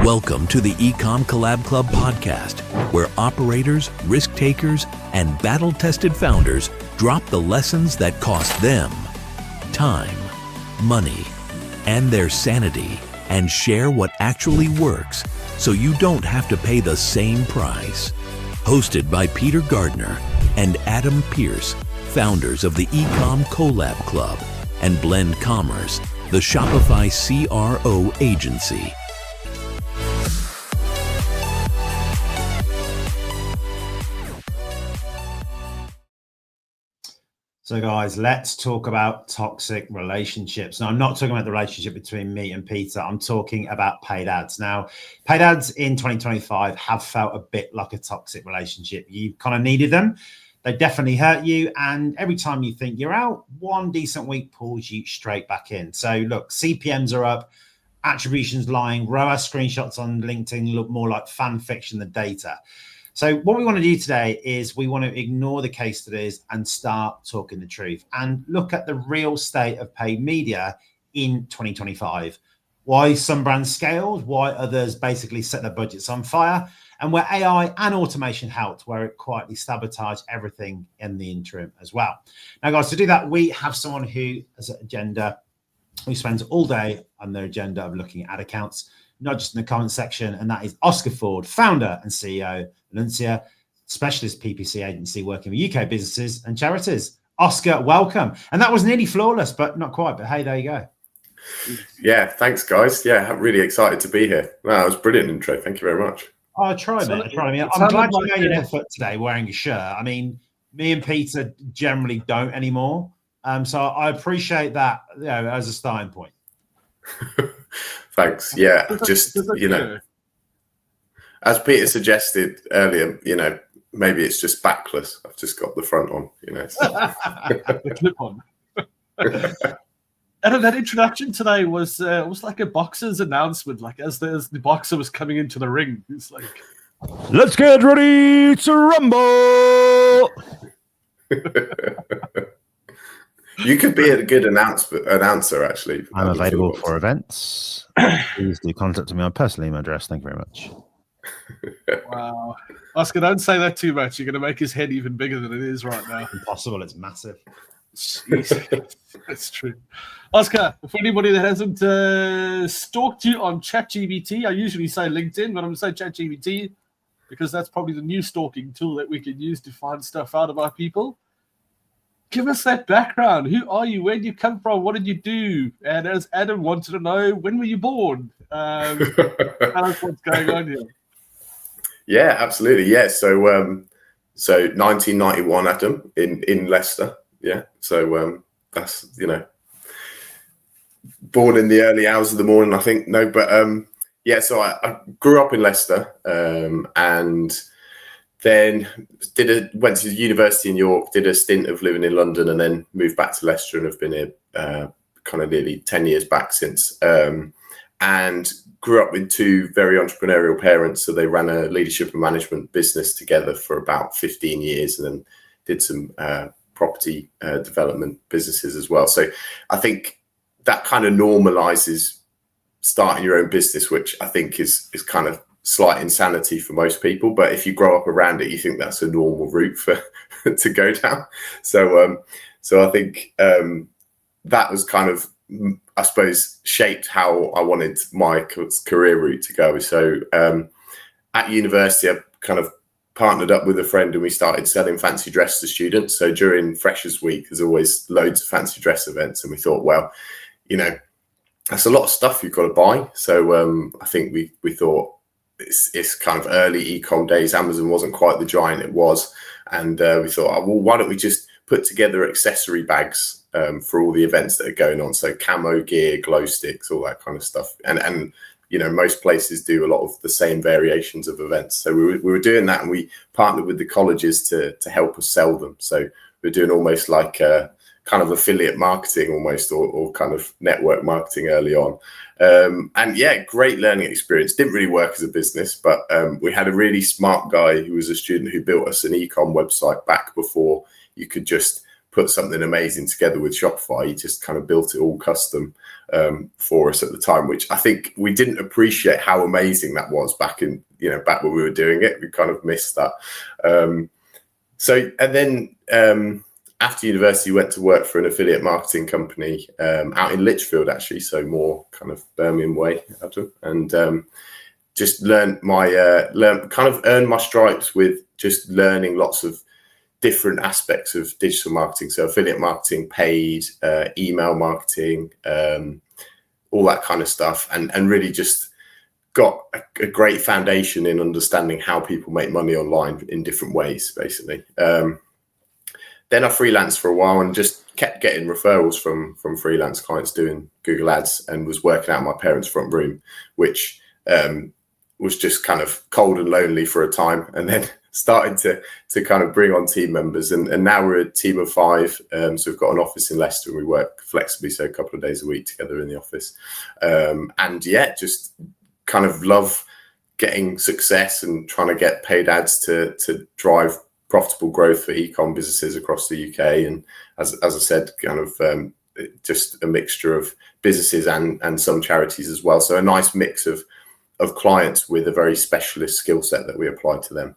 Welcome to the eCom Collab Club Podcast, where operators, risk takers, and battle-tested founders drop the lessons that cost them time, money, and their sanity, and share what actually works so you don't have to pay the same price. Hosted by Peter Gardner and Adam Pearce, founders of the eCom Collab Club and Blend Commerce, the Shopify CRO agency. So guys, let's talk about toxic relationships. Now, I'm not talking about the relationship between me and Peter. I'm talking about paid ads. Now, paid ads in 2025 have felt a bit like a toxic relationship. You kind of needed them. They definitely hurt you. And every time you think you're out, one decent week pulls you straight back in. So look, CPMs are up, attribution's lying, ROAS screenshots on LinkedIn look more like fan fiction than data. So what we want to do today is we want to ignore the case studies and start talking the truth and look at the real state of paid media in 2025. Why some brands scaled, why others basically set their budgets on fire, and where AI and automation helped, where it quietly sabotaged everything in the interim as well. Now, guys, to do that, we have someone who has an agenda, who spends all day on their agenda of looking at accounts, not just in the comment section, and that is Oscar Ford, founder and CEO, Anuncia, specialist PPC agency working with UK businesses and charities. Oscar, welcome. And that was nearly flawless, but not quite. But hey, there you go. Yeah, thanks, guys. Yeah, I'm really excited to be here. Wow, that was a brilliant intro. Thank you very much. Oh, I try, mate. I try. I mean, I'm glad you made an effort today wearing a shirt. I mean, me and Peter generally don't anymore. So I appreciate that, you know, as a starting point. Thanks. Yeah, just, you know, as Peter suggested earlier, you know, maybe it's just backless. I've just got the front on, you know. So. The clip on. And that introduction today was like a boxer's announcement, like as the boxer was coming into the ring. It's like, let's get ready to rumble. You could be a good announcer, actually. I'm available for events. Please do contact me on my personal email address. Thank you very much. Wow. Oscar, don't say that too much. You're going to make his head even bigger than it is right now. Impossible. It's massive. Jeez. That's true. Oscar, for anybody that hasn't stalked you on ChatGPT, I usually say LinkedIn, but I'm going to say ChatGPT because that's probably the new stalking tool that we can use to find stuff out about people. Give us that background. Who are you? Where did you come from? What did you do? And as Adam wanted to know, when were you born? Tell us what's going on here. Yeah, absolutely. Yeah, so 1991, Adam, in Leicester. Yeah, so that's, you know, born in the early hours of the morning, I think. No, but yeah, so I grew up in Leicester and then went to university in York, did a stint of living in London, and then moved back to Leicester and have been here kind of nearly 10 years back since. And grew up with two very entrepreneurial parents, so they ran a leadership and management business together for about 15 years, and then did some property development businesses as well. So I think that kind of normalizes starting your own business, which I think is kind of slight insanity for most people, but if you grow up around it, you think that's a normal route for to go down. So I think that was kind of, I suppose, shaped how I wanted my career route to go. So at university, I kind of partnered up with a friend and we started selling fancy dress to students. So during Freshers Week, there's always loads of fancy dress events, and we thought, well, you know, that's a lot of stuff you've got to buy. So I think we thought, it's kind of early ecom days. Amazon wasn't quite the giant it was. And we thought, oh, well, why don't we just put together accessory bags for all the events that are going on? So camo gear, glow sticks, all that kind of stuff. And you know, most places do a lot of the same variations of events. So we were doing that, and we partnered with the colleges to help us sell them. So we're doing almost like kind of affiliate marketing almost, or kind of network marketing early on. And yeah, great learning experience. Didn't really work as a business, but we had a really smart guy who was a student who built us an ecom website back before you could just put something amazing together with Shopify. He just kind of built it all custom for us at the time, which I think we didn't appreciate how amazing that was back when we were doing it. We kind of missed that. After university, went to work for an affiliate marketing company out in Lichfield, actually, so more kind of Birmingham way, Adam, and just earned my stripes with just learning lots of different aspects of digital marketing. So affiliate marketing, paid, email marketing, all that kind of stuff, and really just got a great foundation in understanding how people make money online in different ways, basically. Then I freelanced for a while and just kept getting referrals from freelance clients doing Google Ads, and was working out of my parents' front room, which was just kind of cold and lonely for a time, and then started to kind of bring on team members. And now we're a team of 5. So we've got an office in Leicester, and we work flexibly, so a couple of days a week together in the office. Just kind of love getting success and trying to get paid ads to drive profitable growth for eCom businesses across the UK. And as I said, kind of just a mixture of businesses and some charities as well. So a nice mix of clients with a very specialist skill set that we apply to them.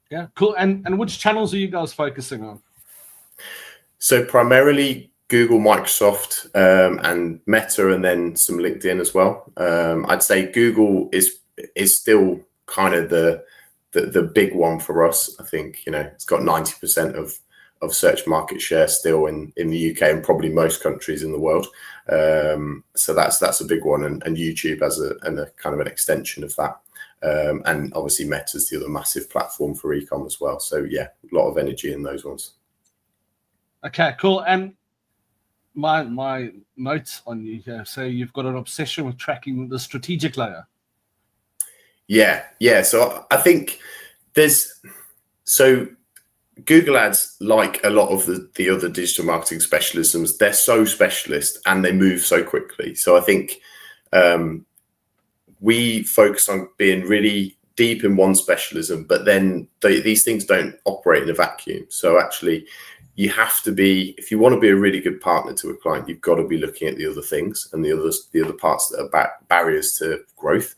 Yeah, cool. And which channels are you guys focusing on? So primarily Google, Microsoft, and Meta, and then some LinkedIn as well. I'd say Google is still kind of the big one for us. I think, it's got 90% of search market share still in the UK and probably most countries in the world. So that's a big one, and YouTube as a kind of an extension of that. And obviously Meta's the other massive platform for eCom as well. So yeah, a lot of energy in those ones. Okay, cool. And my notes on you here say you've got an obsession with tracking the strategic layer. Yeah. So I think Google Ads, like a lot of the other digital marketing specialisms, they're so specialist and they move so quickly. So I think we focus on being really deep in one specialism, but then these things don't operate in a vacuum. So actually, you have to be, if you want to be a really good partner to a client, you've got to be looking at the other things and the other parts that are barriers to growth.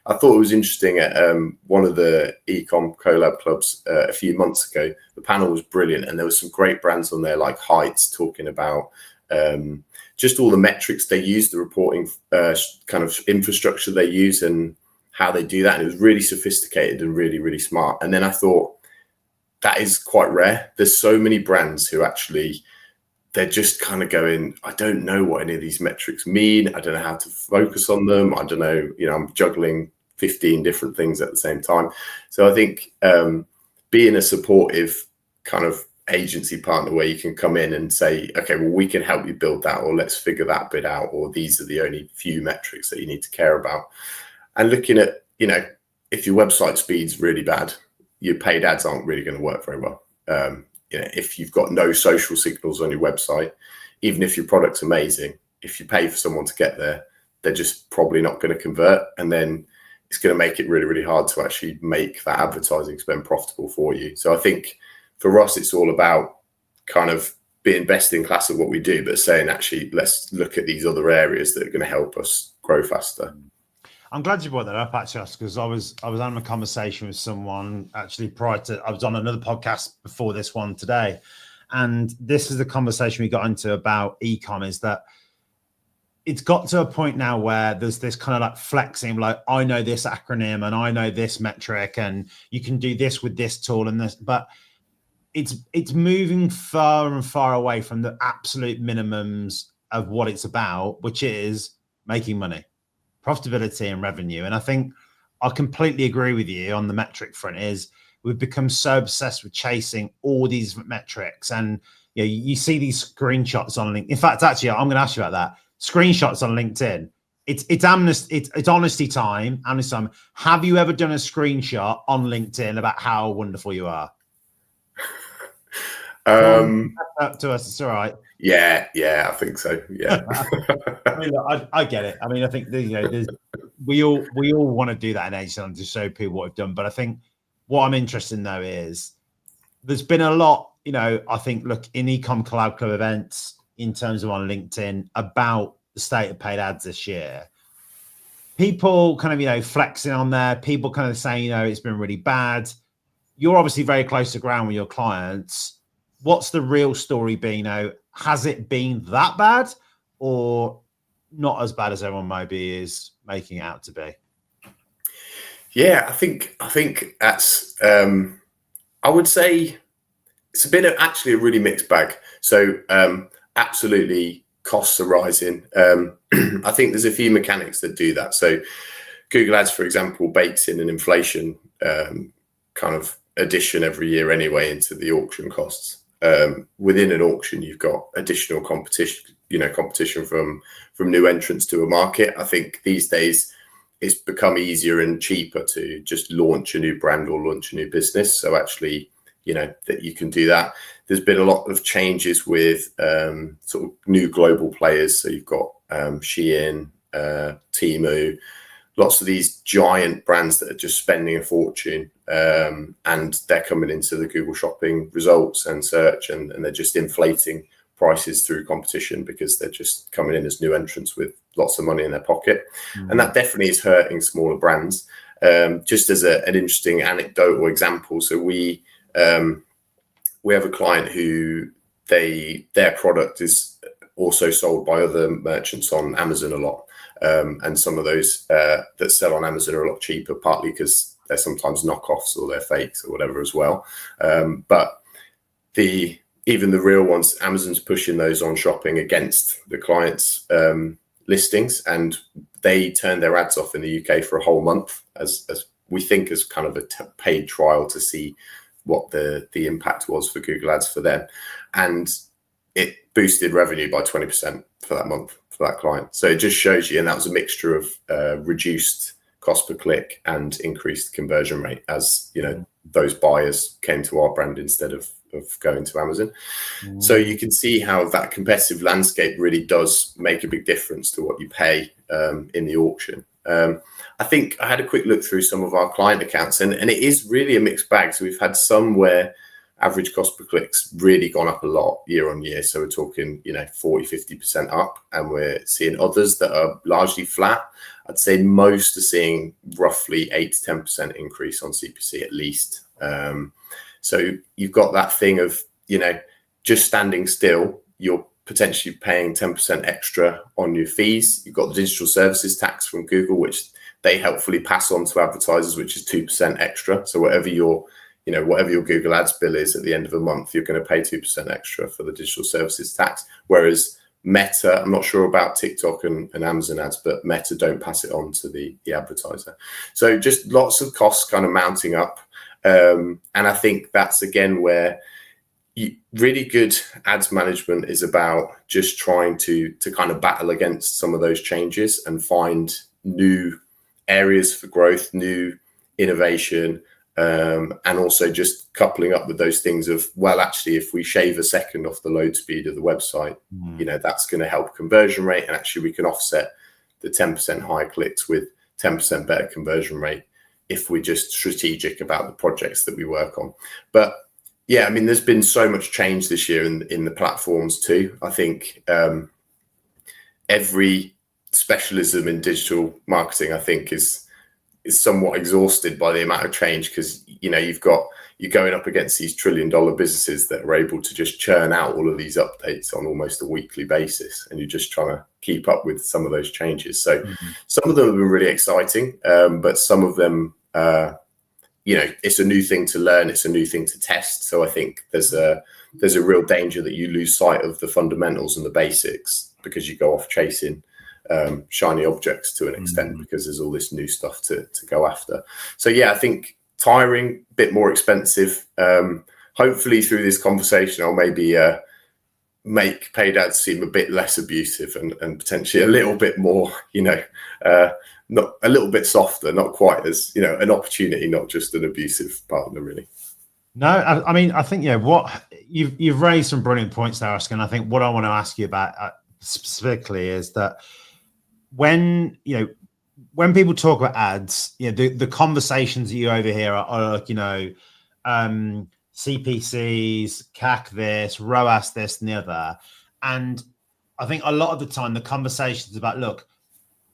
I thought it was interesting at one of the eCom Collab clubs a few months ago. The panel was brilliant, and there was some great brands on there like Heights talking about just all the metrics they use, the reporting kind of infrastructure they use, and how they do that. And it was really sophisticated and really, really smart. And then I thought, that is quite rare. There's so many brands who actually, they're just kind of going, I don't know what any of these metrics mean. I don't know how to focus on them. I don't know, I'm juggling 15 different things at the same time. So I think being a supportive kind of agency partner where you can come in and say, okay, well, we can help you build that, or let's figure that bit out, or these are the only few metrics that you need to care about. And looking at, if your website speed's really bad, your paid ads aren't really going to work very well. If you've got no social signals on your website, even if your product's amazing, if you pay for someone to get there, they're just probably not going to convert. And then it's going to make it really, really hard to actually make that advertising spend profitable for you. So I think for us, it's all about kind of being best in class at what we do, but saying, actually, let's look at these other areas that are going to help us grow faster. I'm glad you brought that up, actually, because I was having a conversation with someone actually I was on another podcast before this one today, and this is the conversation we got into about eCom, is that it's got to a point now where there's this kind of like flexing, like, I know this acronym and I know this metric, and you can do this with this tool and this, but it's moving far and far away from the absolute minimums of what it's about, which is making money, profitability and revenue. And I think I completely agree with you on the metric front. Is we've become so obsessed with chasing all these metrics, and you see these screenshots on LinkedIn. In fact, actually, I'm going to ask you about that. Screenshots on LinkedIn. It's honesty time. Have you ever done a screenshot on LinkedIn about how wonderful you are? Up to us, it's all right. Yeah, I think so. Yeah. I mean, look, I get it. I mean, I think we all want to do that in agency to show people what we've done. But I think what I'm interested in though is there's been a lot, I think, look, in eCom Collab Club events, in terms of on LinkedIn, about the state of paid ads this year. People kind of, flexing on there, people kind of saying, it's been really bad. You're obviously very close to ground with your clients. What's the real story been? Has it been that bad or not as bad as everyone maybe is making it out to be? Yeah, I think that's, I would say it's been actually a really mixed bag. So absolutely costs are rising. I think there's a few mechanics that do that. So Google Ads, for example, bakes in an inflation kind of addition every year anyway into the auction costs. Within an auction, you've got additional competition from new entrants to a market. I think these days it's become easier and cheaper to just launch a new brand or launch a new business. So actually, that you can do that. There's been a lot of changes with sort of new global players. So you've got Shein, Temu, lots of these giant brands that are just spending a fortune, and they're coming into the Google Shopping results and search, and they're just inflating prices through competition because they're just coming in as new entrants with lots of money in their pocket. And that definitely is hurting smaller brands. Just as an interesting anecdotal example, so we have a client who their product is also sold by other merchants on Amazon a lot. And some of those that sell on Amazon are a lot cheaper, partly because they're sometimes knockoffs or they're fakes or whatever as well. But even the real ones, Amazon's pushing those on shopping against the client's listings, and they turn their ads off in the UK for a whole month, as we think as kind of a paid trial to see what the impact was for Google Ads for them. And it boosted revenue by 20% for that month for that client. So it just shows you, and that was a mixture of reduced cost per click and increased conversion rate as, those buyers came to our brand instead of going to Amazon. So you can see how that competitive landscape really does make a big difference to what you pay in the auction. I think I had a quick look through some of our client accounts, and it is really a mixed bag. So we've had some where average cost per click's really gone up a lot year on year. So we're talking, 40-50% up, and we're seeing others that are largely flat. I'd say most are seeing roughly 8-10% increase on CPC at least. So you've got that thing of, just standing still, you're potentially paying 10% extra on your fees. You've got the digital services tax from Google, which they helpfully pass on to advertisers, which is 2% extra. So whatever your Google Ads bill is at the end of a month, you're going to pay 2% extra for the digital services tax. Whereas Meta, I'm not sure about TikTok and Amazon ads, but Meta don't pass it on to the advertiser. So just lots of costs kind of mounting up. And I think that's, again, where really good ads management is about just trying to kind of battle against some of those changes and find new areas for growth, new innovation, and also just coupling up with those things of, well, actually, if we shave a second off the load speed of the website, that's going to help conversion rate. And actually, we can offset the 10% higher clicks with 10% better conversion rate if we're just strategic about the projects that we work on. But yeah, I mean, there's been so much change this year in the platforms too. I think every specialism in digital marketing, I think, is somewhat exhausted by the amount of change, because you're going up against these $1 trillion businesses that are able to just churn out all of these updates on almost a weekly basis, and you're just trying to keep up with some of those changes. So some of them have been really exciting, but some of them it's a new thing to learn, it's a new thing to test. So I think there's a real danger that you lose sight of the fundamentals and the basics because you go off chasing shiny objects to an extent, because there's all this new stuff to go after. So yeah, I think tiring, a bit more expensive. Hopefully through this conversation, I'll maybe make paid ads seem a bit less abusive and potentially a little bit more, not a little bit softer, not quite as, an opportunity, not just an abusive partner, really. No, I mean, I think, what you've raised some brilliant points there, Oscar. And I think what I want to ask you about specifically is that when people talk about ads, the conversations that you overhear are like, CPCs, CAC this, ROAS this and the other. And I think a lot of the time the conversation is about, look,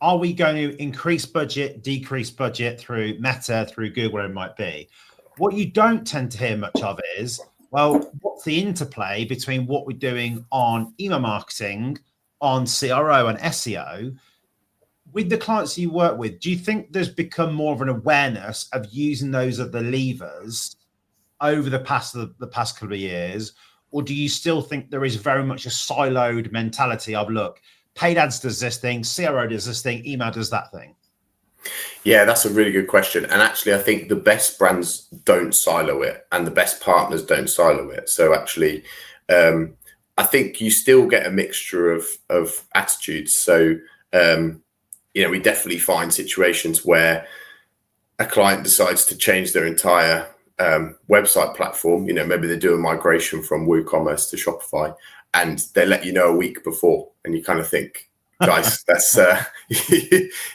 are we going to increase budget, decrease budget through Meta, through Google, whatever it might be? What you don't tend to hear much of is, well, what's the interplay between what we're doing on email marketing, on CRO and SEO? With the clients you work with, do you think there's become more of an awareness of using those as the levers over the past couple of years? Or do you still think there is very much a siloed mentality of, look, paid ads does this thing, CRO does this thing, email does that thing? Yeah, that's a really good question. And actually, I think the best brands don't silo it and the best partners don't silo it. So actually, I think you still get a mixture of attitudes. So, we definitely find situations where a client decides to change their entire website platform. Maybe they do a migration from WooCommerce to Shopify, and they let you know a week before, and you kind of think, guys, that's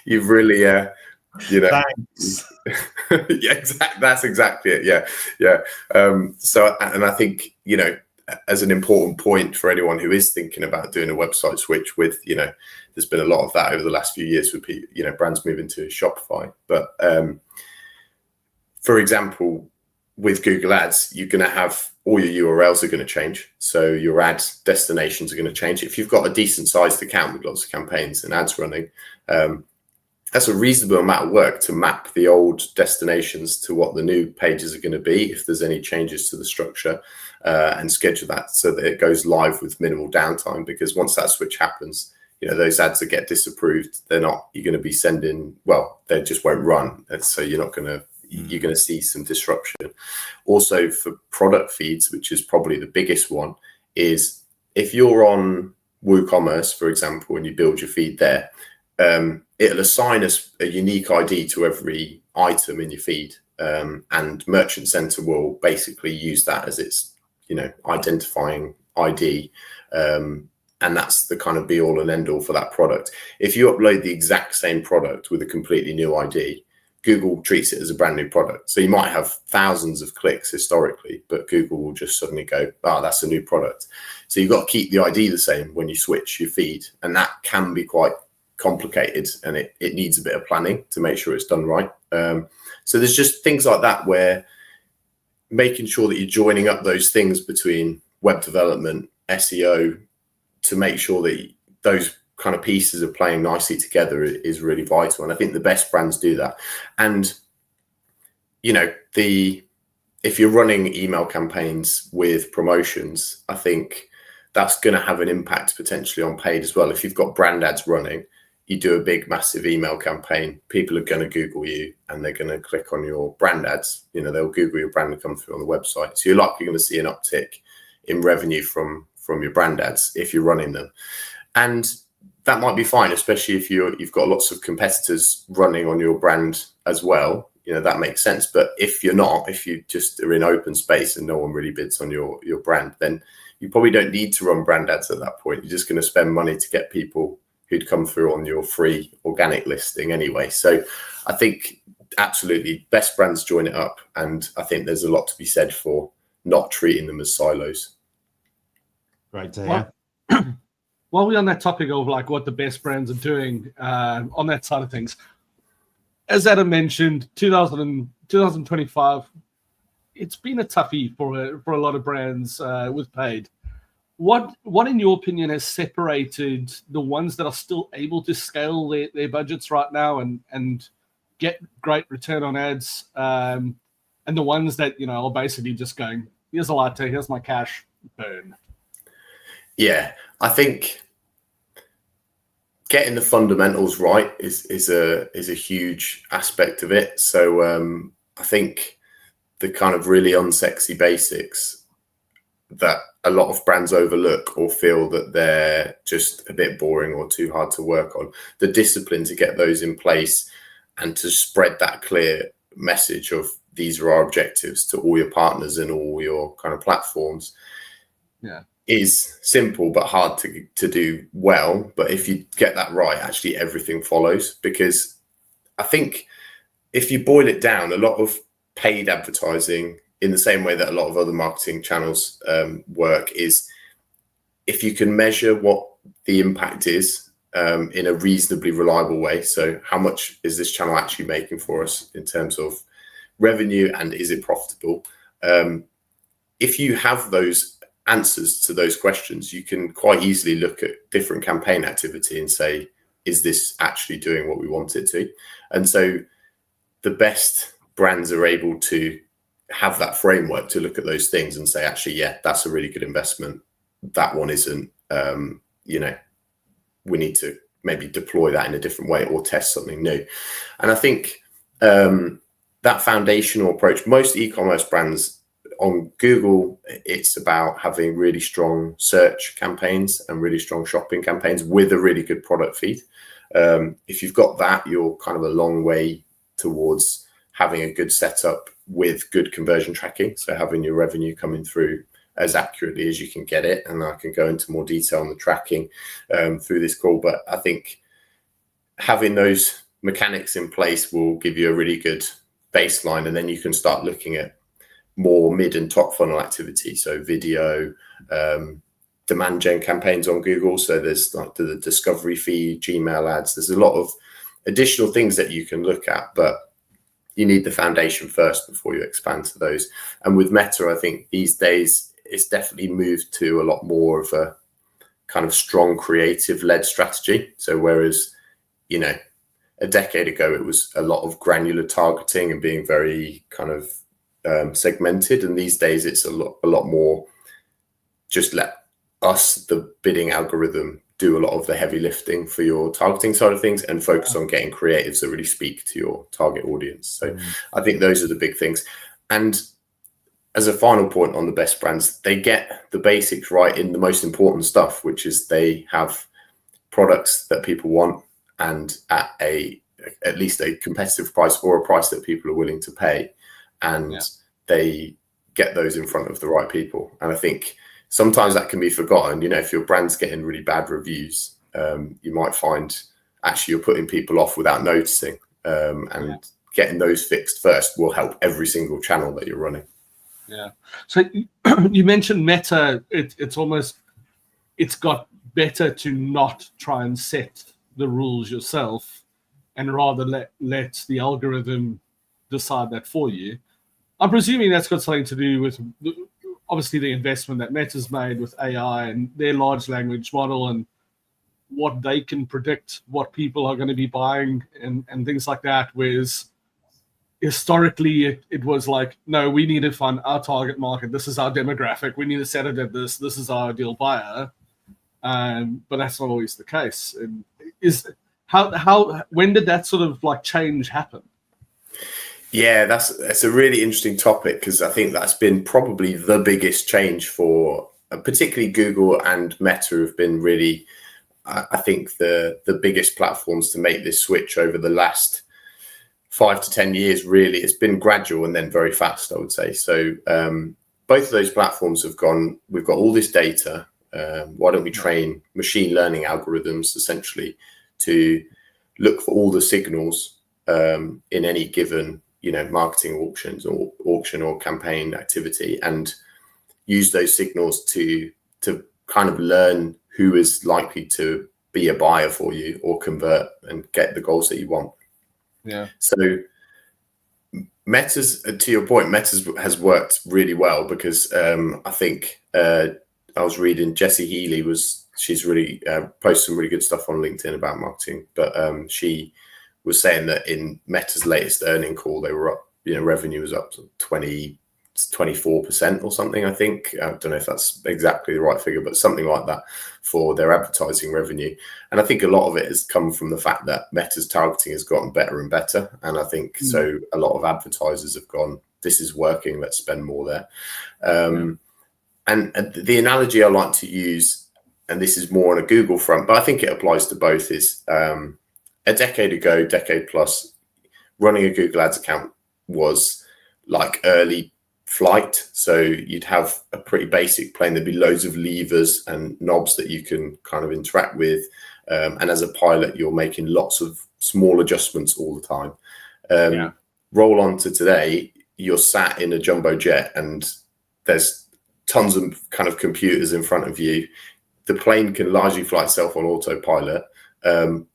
you've really Thanks. yeah, exactly. That's exactly it. Yeah. So, and I think as an important point for anyone who is thinking about doing a website switch, with there's been a lot of that over the last few years with brands moving to Shopify. But for example, with Google Ads, you're going to have all your URLs are going to change. So your ad destinations are going to change. If you've got a decent sized account with lots of campaigns and ads running, that's a reasonable amount of work to map the old destinations to what the new pages are going to be, if there's any changes to the structure, and schedule that so that it goes live with minimal downtime. Because once that switch happens, those ads that get disapproved, you're going to be sending, well, they just won't run. And so you're going to see some disruption. Also for product feeds, which is probably the biggest one, is if you're on WooCommerce, for example, and you build your feed there, it'll assign us a unique ID to every item in your feed, and Merchant Center will basically use that as its identifying ID, and that's the kind of be all and end all for that product. If you upload the exact same product with a completely new ID, Google treats it as a brand new product. So you might have thousands of clicks historically, but Google will just suddenly go, that's a new product. So you've got to keep the ID the same when you switch your feed, and that can be quite complicated, and it needs a bit of planning to make sure it's done right. So there's just things like that where making sure that you're joining up those things between web development, SEO, to make sure that those kind of pieces are playing nicely together is really vital. And I think the best brands do that. And if you're running email campaigns with promotions, I think that's going to have an impact potentially on paid as well. If you've got brand ads running, you do a big, massive email campaign, people are going to Google you and they're going to click on your brand ads. They'll Google your brand and come through on the website. So you're likely going to see an uptick in revenue from your brand ads if you're running them. And that might be fine, especially if you've got lots of competitors running on your brand as well. That makes sense. But if you're not, if you just are in open space and no one really bids on your brand, then you probably don't need to run brand ads at that point. You're just going to spend money to get people who'd come through on your free organic listing anyway. So I think absolutely best brands join it up. And I think there's a lot to be said for not treating them as silos. Great to hear. Well, while we're on that topic of what the best brands are doing on that side of things, as Adam mentioned, 2025, it's been a toughie for a lot of brands with paid. What in your opinion has separated the ones that are still able to scale their budgets right now and get great return on ads, and the ones that are basically just going, here's a latte, here's my cash, burn? Yeah, I think getting the fundamentals right is a huge aspect of it. So I think the kind of really unsexy basics that a lot of brands overlook or feel that they're just a bit boring or too hard to work on, the discipline to get those in place and to spread that clear message of these are our objectives to all your partners and all your kind of platforms. Yeah. Is simple but hard to do well. But if you get that right, actually everything follows. Because I think if you boil it down, a lot of paid advertising in the same way that a lot of other marketing channels work, is if you can measure what the impact is in a reasonably reliable way. So how much is this channel actually making for us in terms of revenue, and is it profitable? If you have those answers to those questions, you can quite easily look at different campaign activity and say, is this actually doing what we want it to? And so the best brands are able to have that framework to look at those things and say, actually, yeah, that's a really good investment. That one isn't, we need to maybe deploy that in a different way or test something new. And I think that foundational approach, most e-commerce brands on Google, it's about having really strong search campaigns and really strong shopping campaigns with a really good product feed. If you've got that, you're kind of a long way towards having a good setup with good conversion tracking. So having your revenue coming through as accurately as you can get it. And I can go into more detail on the tracking through this call. But I think having those mechanics in place will give you a really good baseline. And then you can start looking at more mid and top funnel activity. So video, demand gen campaigns on Google. So there's like the discovery feed, Gmail ads. There's a lot of additional things that you can look at, but you need the foundation first before you expand to those. And with Meta, I think these days it's definitely moved to a lot more of a kind of strong creative led strategy. So whereas, a decade ago, it was a lot of granular targeting and being very kind of segmented. And these days it's a lot more just let us, the bidding algorithm, do a lot of the heavy lifting for your targeting side of things and focus on getting creatives that really speak to your target audience. So I think those are the big things. And as a final point on the best brands, they get the basics right in the most important stuff, which is they have products that people want and at least a competitive price or a price that people are willing to pay. And they get those in front of the right people. And I think sometimes that can be forgotten. If your brand's getting really bad reviews, you might find actually you're putting people off without noticing. Getting those fixed first will help every single channel that you're running. Yeah. So you mentioned Meta. It's got better to not try and set the rules yourself and rather let the algorithm decide that for you. I'm presuming that's got something to do with obviously the investment that Meta's made with AI and their large language model and what they can predict what people are going to be buying and things like that. Whereas historically it was like, no, we need to find our target market. This is our demographic. We need to set it at this. This is our ideal buyer. But that's not always the case. And when did that sort of like change happen? Yeah, that's a really interesting topic because I think that's been probably the biggest change for particularly Google and Meta have been really, I think, the biggest platforms to make this switch over the last 5 to 10 years. Really, it's been gradual and then very fast, I would say. So both of those platforms have gone, we've got all this data. Why don't we train machine learning algorithms essentially to look for all the signals in any given marketing auction or campaign activity and use those signals to kind of learn who is likely to be a buyer for you or convert and get the goals that you want. Yeah. So Meta's, to your point, Meta's has worked really well because I think I was reading Jessie Healy she's really posted some really good stuff on LinkedIn about marketing, but she was saying that in Meta's latest earning call, they were up, revenue was up to 24% or something, I think. I don't know if that's exactly the right figure, but something like that for their advertising revenue. And I think a lot of it has come from the fact that Meta's targeting has gotten better and better. And I think so a lot of advertisers have gone, this is working, let's spend more there. And the analogy I like to use, and this is more on a Google front, but I think it applies to both, is a decade plus, running a Google Ads account was like early flight. So you'd have a pretty basic plane. There'd be loads of levers and knobs that you can kind of interact with. And as a pilot, you're making lots of small adjustments all the time. Roll on to today, you're sat in a jumbo jet and there's tons of kind of computers in front of you. The plane can largely fly itself on autopilot,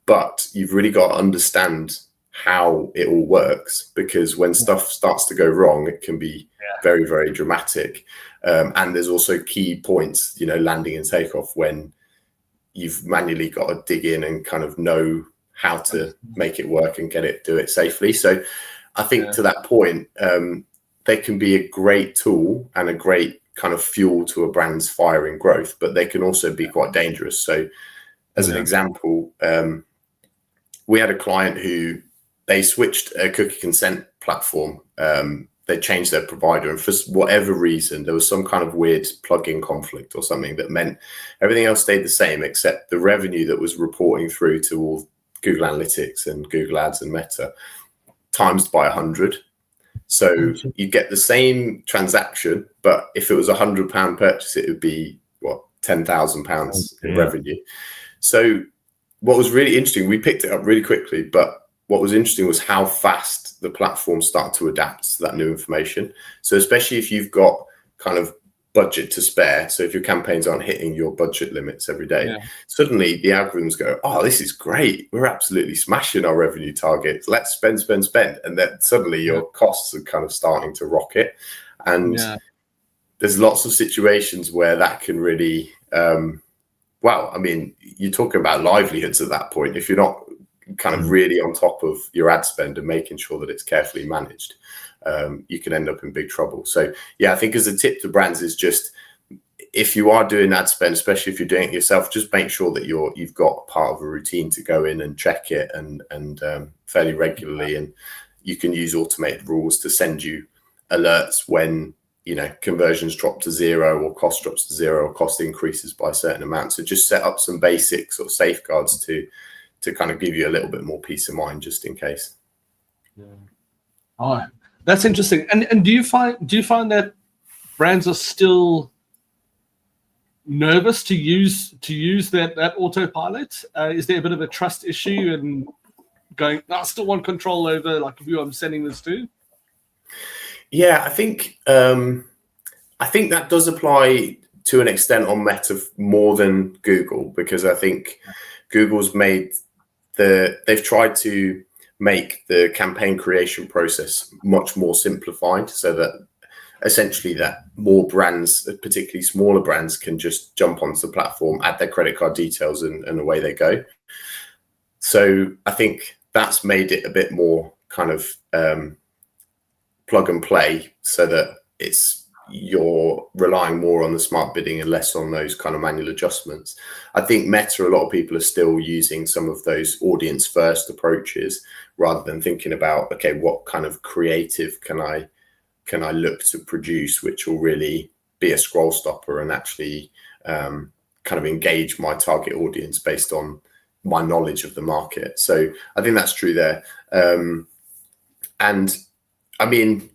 but you've really got to understand how it all works, because when stuff starts to go wrong, it can be very, very dramatic. And there's also key points, landing and takeoff, when you've manually got to dig in and kind of know how to make it work and do it safely. So I think to that point, they can be a great tool and a great kind of fuel to a brand's firing growth, but they can also be quite dangerous. So as an example, we had a client who they switched a cookie consent platform. They changed their provider, and for whatever reason, there was some kind of weird plugin conflict or something that meant everything else stayed the same, except the revenue that was reporting through to all Google Analytics and Google Ads and Meta times by 100. So you get the same transaction, but if it was £100 purchase, it would be £10,000 in revenue. So what was really interesting, we picked it up really quickly, but what was interesting was how fast the platform started to adapt to that new information. So especially if you've got kind of budget to spare, so if your campaigns aren't hitting your budget limits every day, suddenly the algorithms go, oh, this is great, we're absolutely smashing our revenue targets, let's spend. And then suddenly your costs are kind of starting to rocket. And there's lots of situations where that can really you're talking about livelihoods at that point. If you're not kind of really on top of your ad spend and making sure that it's carefully managed, you can end up in big trouble. So I think as a tip to brands is just, if you are doing ad spend, especially if you're doing it yourself, just make sure that you've got part of a routine to go in and check it and fairly regularly. And you can use automated rules to send you alerts when conversions drop to zero, or cost drops to zero, or cost increases by a certain amount. So just set up some basic sort of safeguards to kind of give you a little bit more peace of mind, just in case. Oh, that's interesting. And do you find that brands are still nervous to use that autopilot? Is there a bit of a trust issue and going, I still want control over who I'm sending this to? Yeah, I think that does apply to an extent on Meta more than Google, because I think Google's they've tried to make the campaign creation process much more simplified, so that essentially that more brands, particularly smaller brands, can just jump onto the platform, add their credit card details, and away they go. So I think that's made it a bit more kind of plug and play, so that you're relying more on the smart bidding and less on those kind of manual adjustments. I think Meta, a lot of people are still using some of those audience first approaches, rather than thinking about, okay, what kind of creative can I look to produce which will really be a scroll stopper and actually kind of engage my target audience based on my knowledge of the market. So I think that's true there. And I mean,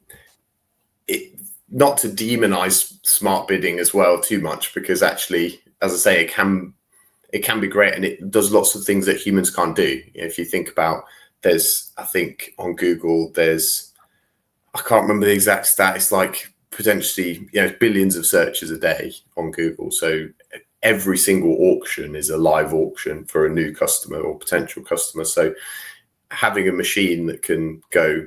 not to demonize smart bidding as well too much, because actually, as I say, it can be great, and it does lots of things that humans can't do. If you think about, I think on Google, I can't remember the exact stat. It's like potentially, billions of searches a day on Google. So every single auction is a live auction for a new customer or potential customer. So having a machine that can go,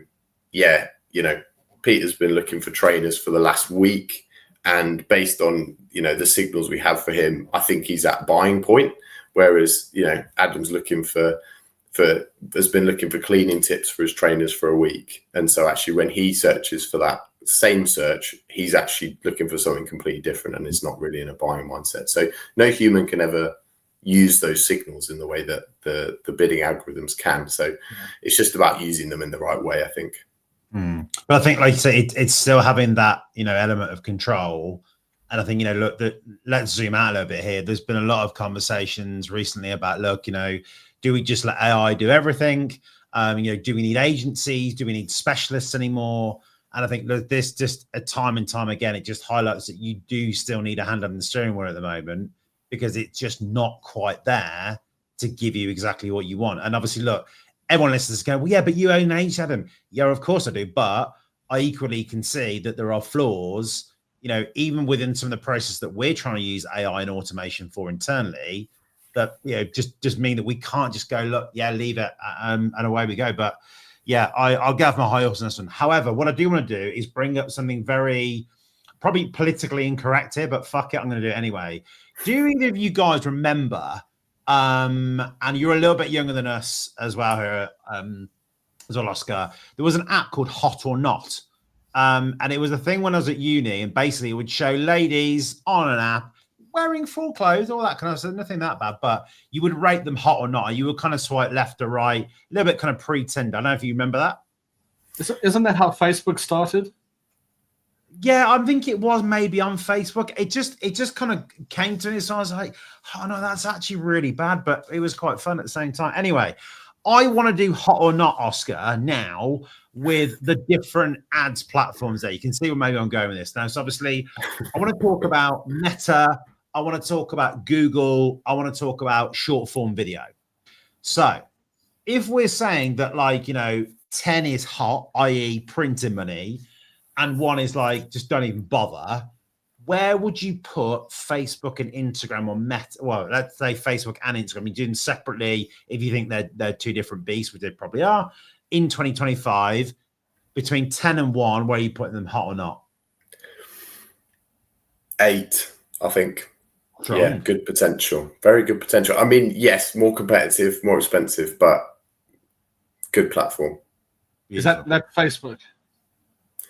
Peter's been looking for trainers for the last week, and based on the signals we have for him, I think he's at buying point. Whereas Adam's has been looking for cleaning tips for his trainers for a week, and so actually when he searches for that same search, he's actually looking for something completely different, and is not really in a buying mindset. So no human can ever use those signals in the way that the bidding algorithms can. So it's just about using them in the right way, I think. But I think, like you say, it's still having that element of control. And I think let's zoom out a little bit here. There's been a lot of conversations recently about, do we just let AI do everything? Do we need agencies? Do we need specialists anymore? And I think this just time and time again, it just highlights that you do still need a hand on the steering wheel at the moment, because it's just not quite there to give you exactly what you want. And obviously, look, everyone listens to go, well, yeah, but you own Adam. Yeah, of course I do. But I equally can see that there are flaws, even within some of the process that we're trying to use AI and automation for internally, that just mean that we can't just go, look, leave it, and away we go. But I'll get off my high horse on this one. However, what I do want to do is bring up something very probably politically incorrect here, but fuck it, I'm going to do it anyway. Do either of you guys remember? And you're a little bit younger than us as well here, as well, Oscar. There was an app called Hot or Not. And it was a thing when I was at uni, and basically it would show ladies on an app wearing full clothes, all that kind of stuff, nothing that bad, but you would rate them hot or not, and you would kind of swipe left or right, a little bit kind of pre-Tinder. I don't know if you remember that. Isn't that how Facebook started? Yeah, I think it was maybe on Facebook. It just kind of came to me, so I was like, oh no, that's actually really bad, but it was quite fun at the same time. Anyway, I want to do Hot or Not, Oscar, now with the different ads platforms there. You can see where maybe I'm going with this now. So obviously, I want to talk about Meta. I want to talk about Google. I want to talk about short form video. So if we're saying that 10 is hot, i.e. printing money, and 1 is just don't even bother, where would you put Facebook and Instagram or Meta? Well, let's say Facebook and Instagram. You do them separately if you think they're two different beasts, which they probably are. In 2025, between 10 and 1, where are you putting them, hot or not? 8, I think. Strong. Yeah, good potential. Very good potential. I mean, yes, more competitive, more expensive, but good platform. Is that Facebook?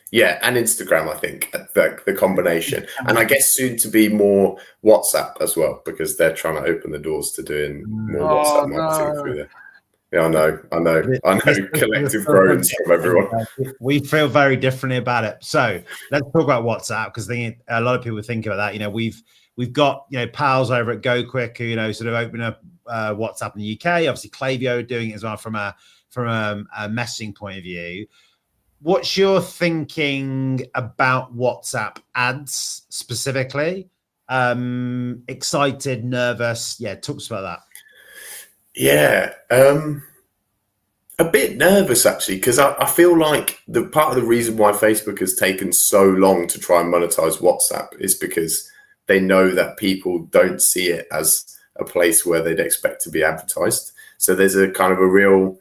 Yeah, and Instagram, I think, the combination. And I guess soon to be more WhatsApp as well, because they're trying to open the doors to doing more WhatsApp marketing through there. Yeah, I know. Collective groans from everyone. We feel very differently about it. So let's talk about WhatsApp, because a lot of people think about that. We've got pals over at GoQuick who sort of open up WhatsApp in the UK. Obviously, Klaviyo doing it as well from a messaging point of view. What's your thinking about WhatsApp ads specifically? Excited, nervous? Yeah, talk to us about that. Yeah, a bit nervous actually, because I feel like the part of the reason why Facebook has taken so long to try and monetize WhatsApp is because they know that people don't see it as a place where they'd expect to be advertised. So there's a kind of a real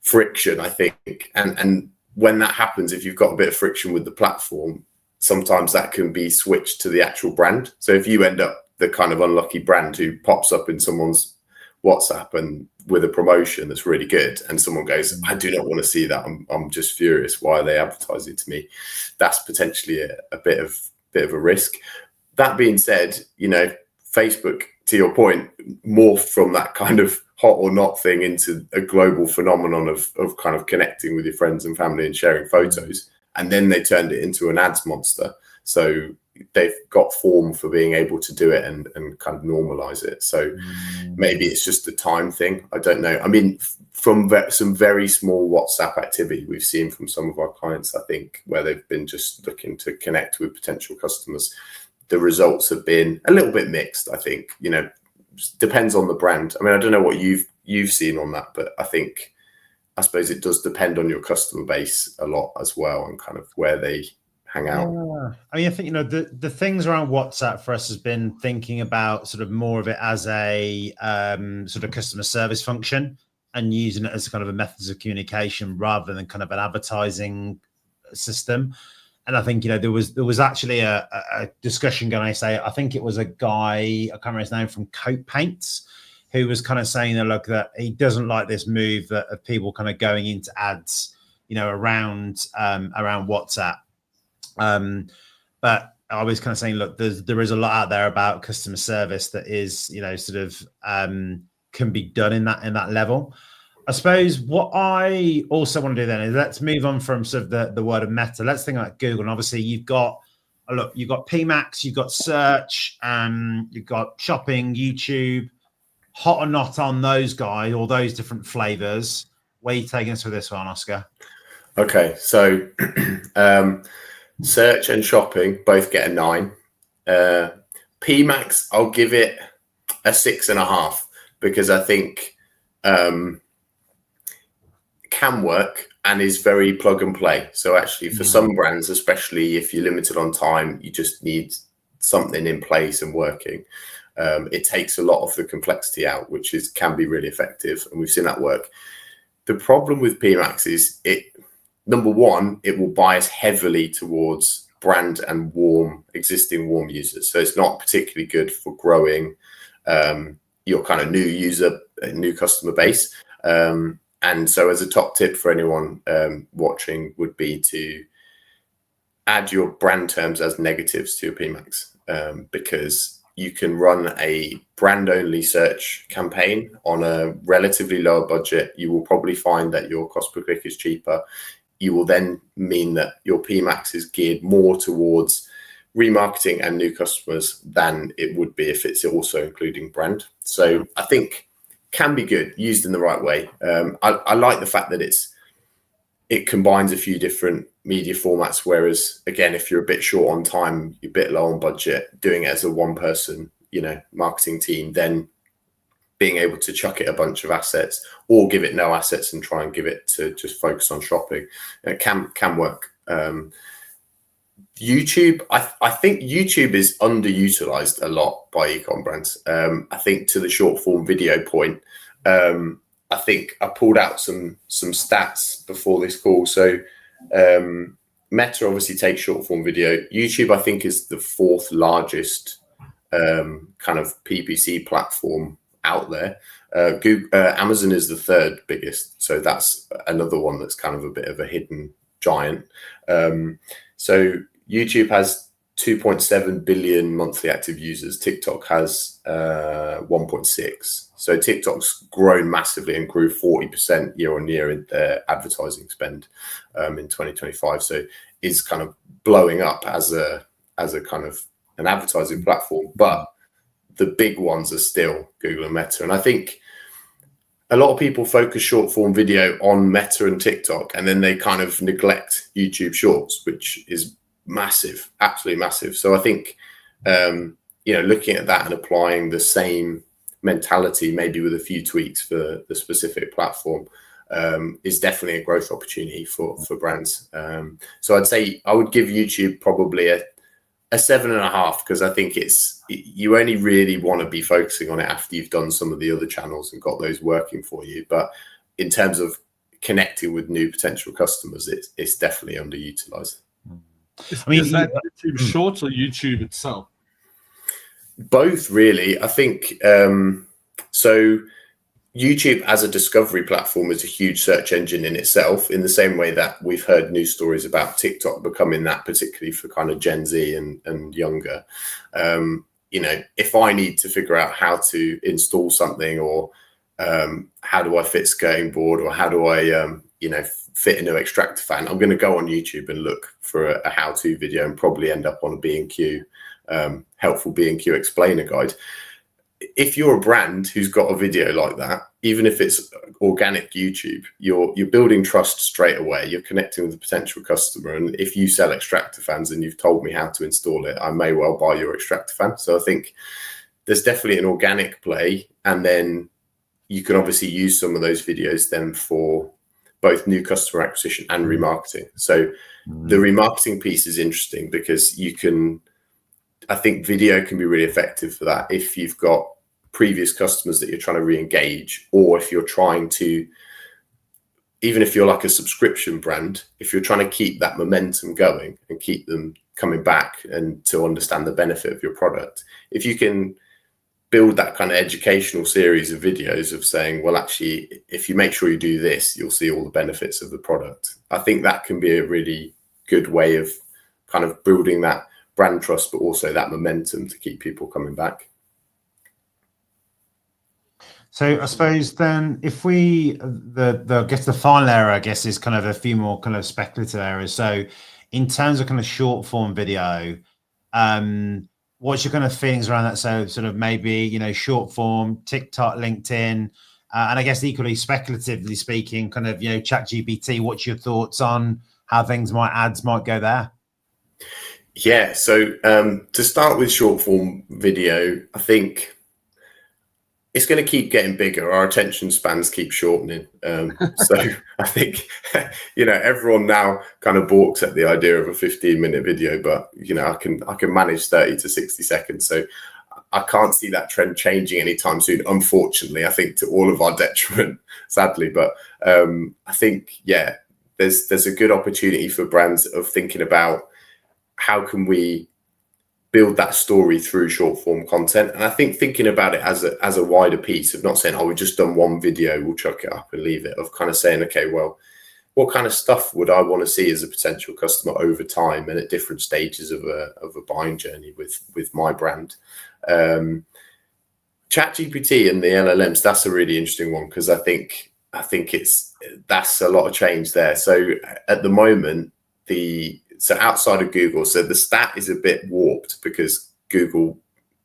friction, I think, and when that happens, if you've got a bit of friction with the platform, sometimes that can be switched to the actual brand. So if you end up the kind of unlucky brand who pops up in someone's WhatsApp and with a promotion that's really good, and someone goes, I do not want to see that, I'm just furious, why are they advertising to me? That's potentially a bit of a risk. That being said, Facebook, to your point, morphed from that kind of hot or not thing into a global phenomenon of kind of connecting with your friends and family and sharing photos. And then they turned it into an ads monster. So they've got form for being able to do it and kind of normalize it. So maybe it's just a time thing. I don't know. I mean, from some very small WhatsApp activity we've seen from some of our clients, I think, where they've been just looking to connect with potential customers, the results have been a little bit mixed, I think. Depends on the brand. I mean, I don't know what you've seen on that, but I suppose it does depend on your customer base a lot as well, and kind of where they hang out. Yeah. I mean, I think the things around WhatsApp for us has been thinking about sort of more of it as a sort of customer service function, and using it as kind of a methods of communication rather than kind of an advertising system. And I think, there was actually a discussion going, I think it was a guy, I can't remember his name, from Coat Paints, who was kind of saying that he doesn't like this move of people kind of going into ads, around WhatsApp. But I was kind of saying, look, there is a lot out there about customer service that is, sort of can be done in that level. I suppose what I also want to do then is let's move on from sort of the word of Meta. Let's think about Google. And obviously you've got PMax, you've got search, you've got shopping, YouTube. Hot or not on those guys, all those different flavors. Where are you taking us with this one, Oscar? Okay, so search and shopping both get a 9. PMax, I'll give it a 6.5, because I think can work. and is very plug and play. So actually for some brands, especially if you're limited on time, you just need something in place and working. It takes a lot of the complexity out, which can be really effective. And we've seen that work. The problem with PMax is number one, it will bias heavily towards brand and existing warm users. So it's not particularly good for growing your kind of new customer base. And so as a top tip for anyone watching would be to add your brand terms as negatives to your PMax, because you can run a brand only search campaign on a relatively lower budget. You will probably find that your cost per click is cheaper. You will then mean that your PMax is geared more towards remarketing and new customers than it would be if it's also including brand. So I think can be good used in the right way. I like the fact that it combines a few different media formats, whereas again, if you're a bit short on time, you're a bit low on budget, doing it as a one person, marketing team, then being able to chuck it a bunch of assets or give it no assets and try and give it to just focus on shopping, it can work. YouTube, I think YouTube is underutilized a lot by e-com brands. I think to the short form video point, I think I pulled out some stats before this call. So Meta obviously takes short form video. YouTube, I think, is the fourth largest kind of PPC platform out there. Amazon is the third biggest. So that's another one that's kind of a bit of a hidden giant. So YouTube has 2.7 billion monthly active users. TikTok has 1.6. So TikTok's grown massively and grew 40% year on year in their advertising spend in 2025. So is kind of blowing up as a kind of an advertising platform. But the big ones are still Google and Meta. And I think a lot of people focus short form video on Meta and TikTok, and then they kind of neglect YouTube Shorts, which is massive, absolutely massive. So I think, looking at that and applying the same mentality, maybe with a few tweaks for the specific platform, is definitely a growth opportunity for brands. So I'd say I would give YouTube probably a 7.5, because I think you only really want to be focusing on it after you've done some of the other channels and got those working for you. But in terms of connecting with new potential customers, it's definitely underutilized. Is that YouTube Shorts or YouTube itself? Both, really. I think so. YouTube as a discovery platform is a huge search engine in itself, in the same way that we've heard news stories about TikTok becoming that, particularly for kind of Gen Z and younger. If I need to figure out how to install something, or how do I fit skirting board, or how do I fit a new extractor fan, I'm going to go on YouTube and look for a how-to video and probably end up on a B&Q, helpful B&Q explainer guide. If you're a brand who's got a video like that, even if it's organic YouTube, you're building trust straight away. You're connecting with a potential customer. And if you sell extractor fans and you've told me how to install it, I may well buy your extractor fan. So I think there's definitely an organic play. And then you can obviously use some of those videos then for both new customer acquisition and remarketing. So the remarketing piece is interesting, because I think video can be really effective for that if you've got previous customers that you're trying to re-engage, or if you're trying to, even if you're like a subscription brand, if you're trying to keep that momentum going and keep them coming back and to understand the benefit of your product. If you can build that kind of educational series of videos of saying, well, actually, if you make sure you do this, you'll see all the benefits of the product. I think that can be a really good way of kind of building that brand trust, but also that momentum to keep people coming back. So I suppose then, if I guess the final area, I guess, is kind of a few more kind of speculative areas. So in terms of kind of short form video, what's your kind of feelings around that? So sort of maybe, short form, TikTok, LinkedIn, and I guess equally speculatively speaking, kind of, ChatGPT, what's your thoughts on how ads might go there? Yeah. So to start with short form video, I think it's going to keep getting bigger. Our attention spans keep shortening. So I think, everyone now kind of balks at the idea of a 15-minute video, but, I can manage 30 to 60 seconds. So I can't see that trend changing anytime soon, unfortunately, I think to all of our detriment, sadly. But I think, there's a good opportunity for brands of thinking about how can we build that story through short form content. And I think thinking about it as a wider piece of not saying, we've just done one video, we'll chuck it up and leave it, of kind of saying, okay, well, what kind of stuff would I want to see as a potential customer over time and at different stages of a buying journey with my brand? ChatGPT and the LLMs, that's a really interesting one, because I think that's a lot of change there. So at the moment, so outside of Google, so the stat is a bit warped because Google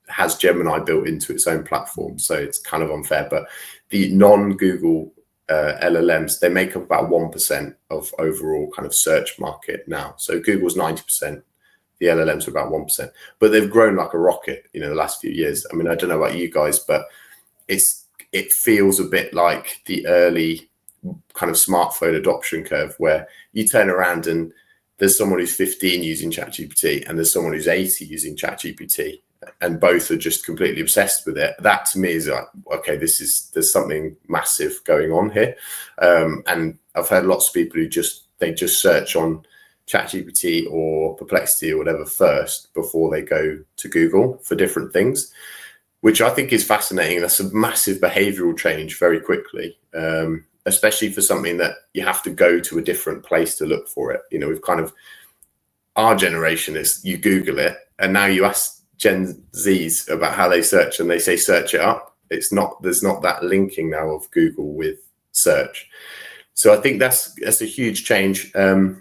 has Gemini built into its own platform, so it's kind of unfair. But the non-Google LLMs, they make up about 1% of overall kind of search market now. So Google's 90%, the LLMs are about 1%, but they've grown like a rocket, the last few years. I mean, I don't know about you guys, but it feels a bit like the early kind of smartphone adoption curve, where you turn around and there's someone who's 15 using ChatGPT and there's someone who's 80 using ChatGPT, and both are just completely obsessed with it. That to me is like, okay, there's something massive going on here. And I've heard lots of people who just search on ChatGPT or Perplexity or whatever first before they go to Google for different things, which I think is fascinating. That's a massive behavioral change very quickly. Especially for something that you have to go to a different place to look for it. We've kind of, our generation is you Google it, and now you ask Gen Zs about how they search and they say, search it up. There's not that linking now of Google with search. So I think that's a huge change. There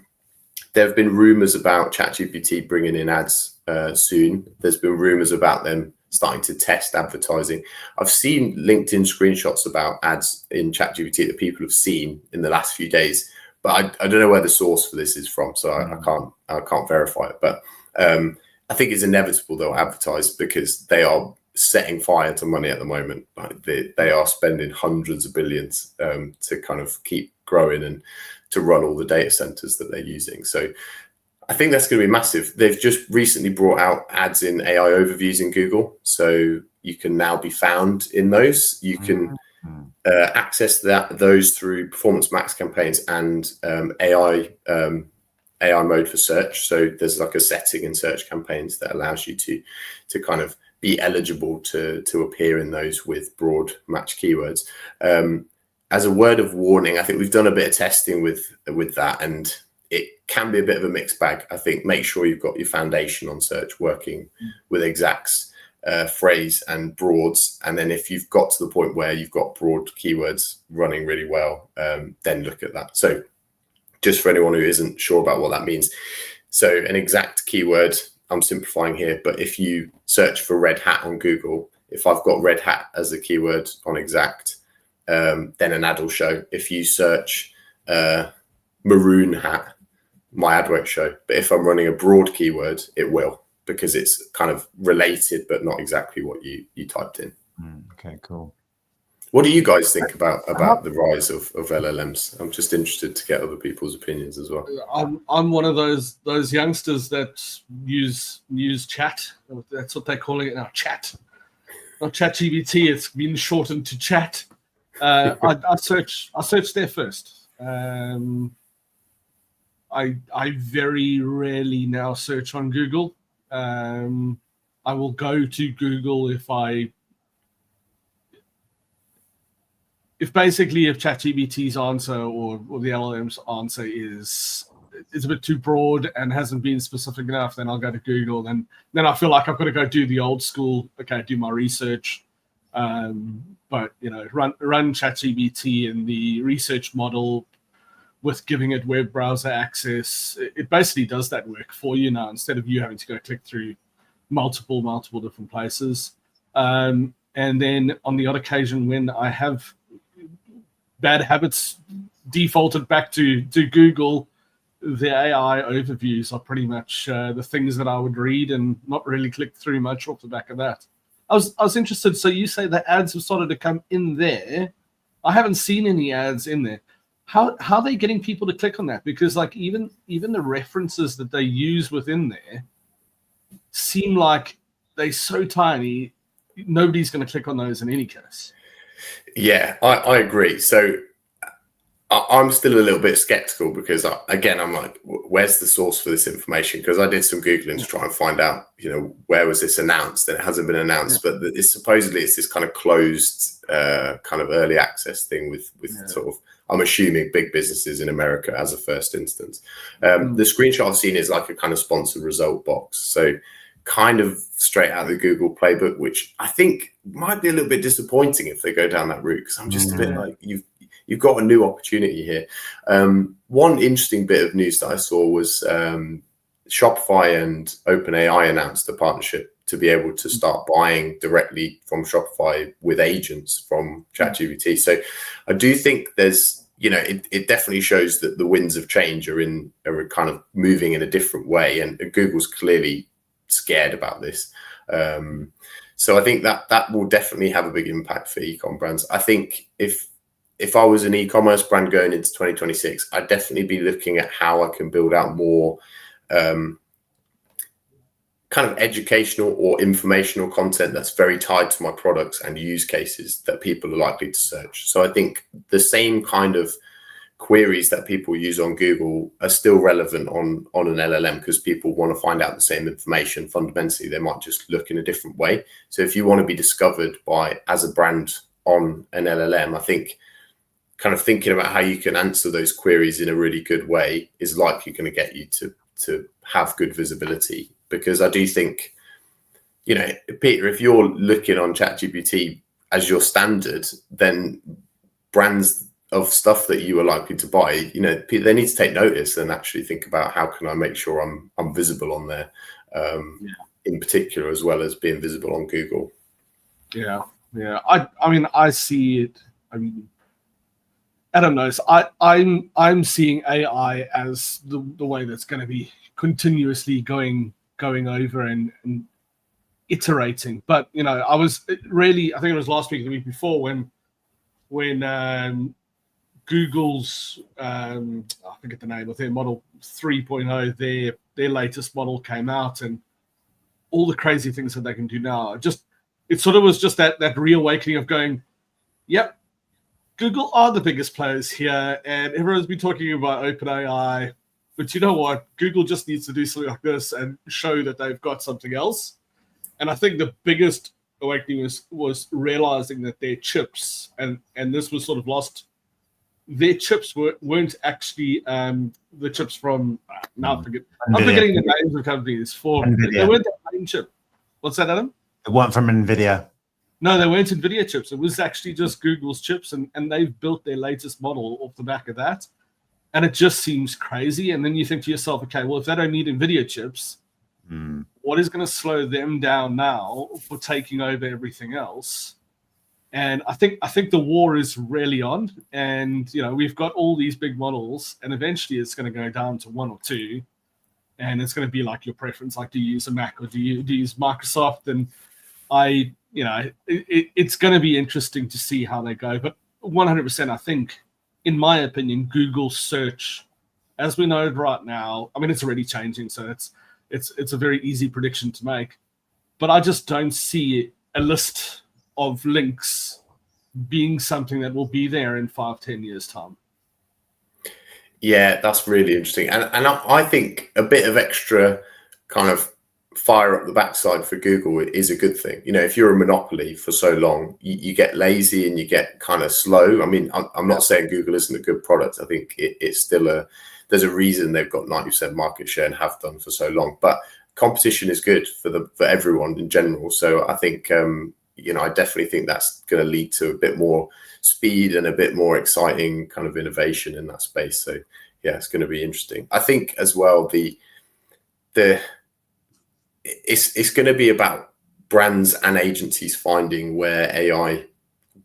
have been rumors about ChatGPT bringing in ads soon. There's been rumors about them starting to test advertising. I've seen LinkedIn screenshots about ads in ChatGPT that people have seen in the last few days, but I don't know where the source for this is from, so I can't verify it. But I think it's inevitable they'll advertise, because they are setting fire to money at the moment. Like they are spending hundreds of billions to kind of keep growing and to run all the data centers that they're using. So I think that's going to be massive. They've just recently brought out ads in AI overviews in Google. So you can now be found in those. You can access those through Performance Max campaigns and AI mode for search. So there's like a setting in search campaigns that allows you to kind of be eligible to appear in those with broad match keywords. As a word of warning, I think we've done a bit of testing with that, and it can be a bit of a mixed bag. I think make sure you've got your foundation on search working with exacts, phrase and broads. And then if you've got to the point where you've got broad keywords running really well, then look at that. So just for anyone who isn't sure about what that means. So an exact keyword, I'm simplifying here, but if you search for red hat on Google, if I've got red hat as a keyword on exact, then an ad will show. If you search maroon hat, my ad won't show. But if I'm running a broad keyword, it will, because it's kind of related but not exactly what you typed in. Okay, cool. What do you guys think about the rise of LLMs? I'm just interested to get other people's opinions as well. I'm one of those youngsters that use chat. That's what they're calling it now, chat. Not ChatGPT. It's been shortened to chat. I search there first. I very rarely now search on Google. I will go to Google if ChatGPT's answer or the LLM's answer is a bit too broad and hasn't been specific enough, then I'll go to Google. Then I feel like I've got to go do the old school, do my research. But run ChatGPT and the research model with giving it web browser access. It basically does that work for you now, instead of you having to go click through multiple different places. And then on the odd occasion when I have bad habits defaulted back to Google, the AI overviews are pretty much the things that I would read and not really click through much off the back of that. I was interested. So you say the ads have started to come in there. I haven't seen any ads in there. How are they getting people to click on that? Because like even the references that they use within there seem like they're so tiny, nobody's going to click on those in any case. Yeah, I agree. So I'm still a little bit skeptical because, again, I'm like, where's the source for this information? Because I did some Googling to try and find out, where was this announced? And it hasn't been announced, but supposedly it's this kind of closed, kind of early access thing with sort of, I'm assuming, big businesses in America as a first instance. The screenshot I've seen is like a kind of sponsored result box. So kind of straight out of the Google playbook, which I think might be a little bit disappointing if they go down that route, because I'm just a bit like, you've got a new opportunity here. One interesting bit of news that I saw was Shopify and OpenAI announced a partnership to be able to start buying directly from Shopify with agents from ChatGPT. So I do think there's, it definitely shows that the winds of change are kind of moving in a different way, and Google's clearly scared about this. So I think that will definitely have a big impact for e-com brands. I think if I was an e-commerce brand going into 2026, I'd definitely be looking at how I can build out more kind of educational or informational content that's very tied to my products and use cases that people are likely to search. So I think the same kind of queries that people use on Google are still relevant on an LLM, because people want to find out the same information. Fundamentally, they might just look in a different way. So if you want to be discovered as a brand on an LLM, I think kind of thinking about how you can answer those queries in a really good way is likely going to get you to have good visibility. Because I do think, Peter, if you're looking on ChatGPT as your standard, then brands of stuff that you are likely to buy, they need to take notice and actually think about how can I make sure I'm visible on there, in particular, as well as being visible on Google. Yeah. I mean, I see it. I mean, Adam knows. I'm seeing AI as the way that's going to be continuously going over and iterating. But I was really, I think it was last week, the week before, when Google's I forget the name of their model 3.0, their latest model came out, and all the crazy things that they can do now. It sort of was just that reawakening of going, yep, Google are the biggest players here, and everyone's been talking about OpenAI, but you know what? Google just needs to do something like this and show that they've got something else. And I think the biggest awakening was realizing that their chips, and this was sort of lost. Their chips weren't actually the chips from I'm forgetting the names of companies. They weren't the main chip. What's that, Adam? It weren't from NVIDIA. No, they weren't NVIDIA chips. It was actually just Google's chips, and they've built their latest model off the back of that. And it just seems crazy. And then you think to yourself, okay, well, if they don't need NVIDIA chips, what is going to slow them down now for taking over everything else? And I think the war is really on. And, we've got all these big models, and eventually it's going to go down to one or two. And it's going to be like your preference. Like, do you use a Mac or do you use Microsoft? And it's going to be interesting to see how they go. But 100%, I think, in my opinion, Google search, as we know it right now, I mean, it's already changing, so it's a very easy prediction to make. But I just don't see a list of links being something that will be there in 5-10 years' time. Yeah, that's really interesting. And I think a bit of extra kind of fire up the backside for Google is a good thing. If you're a monopoly for so long, you get lazy and you get kind of slow. I mean, I'm not saying Google isn't a good product. I think it's still there's a reason they've got 90% market share and have done for so long. But competition is good for everyone in general. So I think, I definitely think that's going to lead to a bit more speed and a bit more exciting kind of innovation in that space. So yeah, it's going to be interesting. I think as well, it's going to be about brands and agencies finding where AI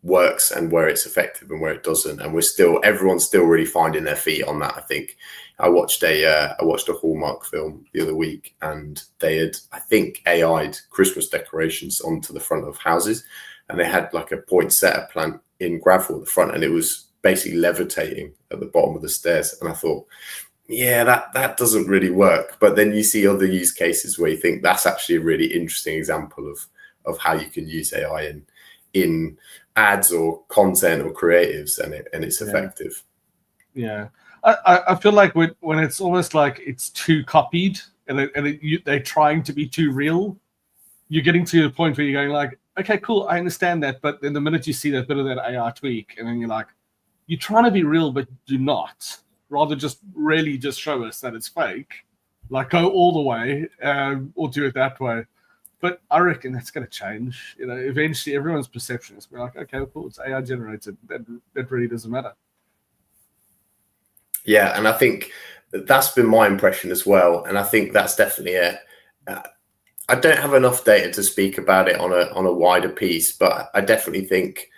works and where it's effective and where it doesn't. And everyone's still really finding their feet on that. I think I watched a Hallmark film the other week, and they had, I think, AI'd Christmas decorations onto the front of houses, and they had like a poinsettia plant in gravel at the front, and it was basically levitating at the bottom of the stairs. And I thought, yeah, that doesn't really work. But then you see other use cases where you think that's actually a really interesting example of how you can use AI in ads or content or creatives, and it's effective. Yeah, I feel like when it's almost like it's too copied and they're trying to be too real, you're getting to a point where you're going like, okay, cool, I understand that. But then the minute you see that bit of that AI tweak, and then you're like, you're trying to be real, but do not. Rather just really just show us that it's fake. Like go all the way or do it that way. But I reckon that's going to change. Eventually everyone's perception is like, okay, cool, it's AI generated. That really doesn't matter. Yeah, and I think that's been my impression as well. And I think that's definitely I don't have enough data to speak about it on a wider piece, but I definitely think